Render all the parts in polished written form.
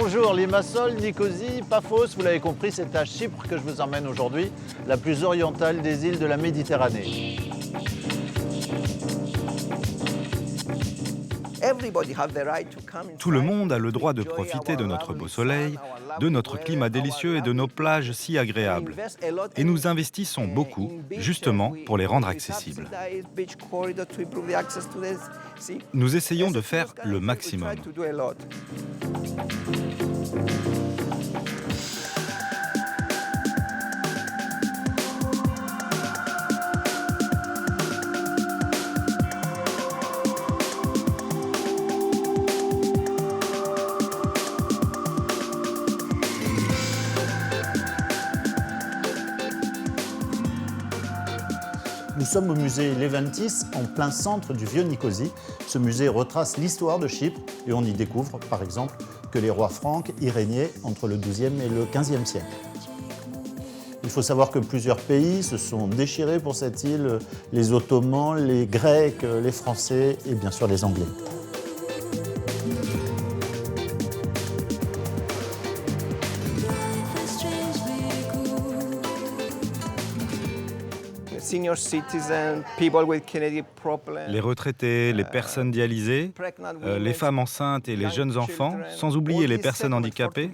Bonjour, Limassol, Nicosie, Paphos, vous l'avez compris, c'est à Chypre que je vous emmène aujourd'hui, la plus orientale des îles de la Méditerranée. Tout le monde a le droit de profiter de notre beau soleil, de notre climat délicieux et de nos plages si agréables. Et nous investissons beaucoup, justement, pour les rendre accessibles. Nous essayons de faire le maximum. Nous sommes au musée Leventis, en plein centre du vieux Nicosie. Ce musée retrace l'histoire de Chypre et on y découvre, par exemple, que les rois franques y régnaient entre le XIIe et le XVe siècle. Il faut savoir que plusieurs pays se sont déchirés pour cette île, les Ottomans, les Grecs, les Français et bien sûr les Anglais. Les retraités, les personnes dialysées, les femmes enceintes et les jeunes enfants, sans oublier les personnes handicapées,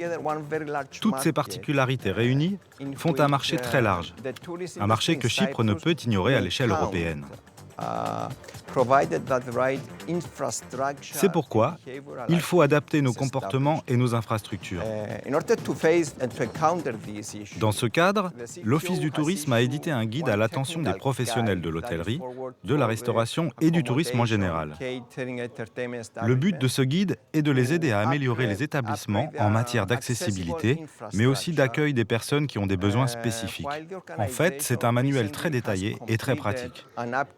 toutes ces particularités réunies font un marché très large, un marché que Chypre ne peut ignorer à l'échelle européenne. C'est pourquoi il faut adapter nos comportements et nos infrastructures. Dans ce cadre, l'Office du tourisme a édité un guide à l'attention des professionnels de l'hôtellerie, de la restauration et du tourisme en général. Le but de ce guide est de les aider à améliorer les établissements en matière d'accessibilité, mais aussi d'accueil des personnes qui ont des besoins spécifiques. En fait, c'est un manuel très détaillé et très pratique.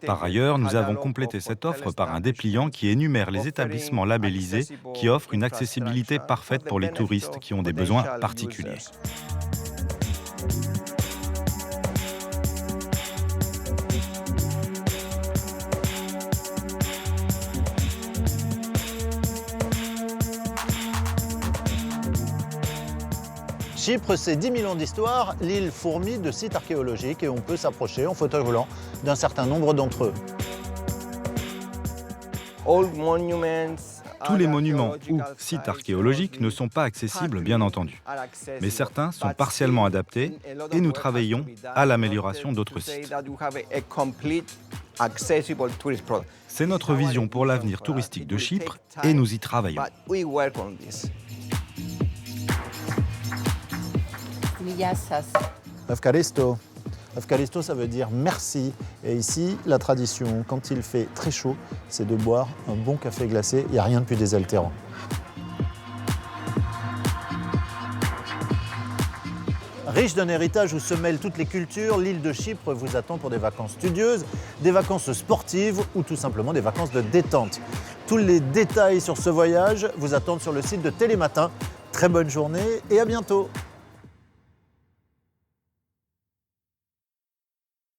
Par ailleurs, nous avons complété cette offre par un dépliant qui énumère les établissements labellisés qui offrent une accessibilité parfaite pour les touristes qui ont des besoins particuliers. Chypre, c'est 10 000 ans d'histoire, l'île fourmille de sites archéologiques et on peut s'approcher en fauteuil roulant d'un certain nombre d'entre eux. Tous les monuments ou sites archéologiques ne sont pas accessibles, bien entendu. Mais certains sont partiellement adaptés et nous travaillons à l'amélioration d'autres sites. C'est notre vision pour l'avenir touristique de Chypre et nous y travaillons. Efkaristo. Efkaristo, ça veut dire merci. Et ici, la tradition, quand il fait très chaud, c'est de boire un bon café glacé. Il n'y a rien de plus désaltérant. Riche d'un héritage où se mêlent toutes les cultures, l'île de Chypre vous attend pour des vacances studieuses, des vacances sportives ou tout simplement des vacances de détente. Tous les détails sur ce voyage vous attendent sur le site de Télématin. Très bonne journée et à bientôt.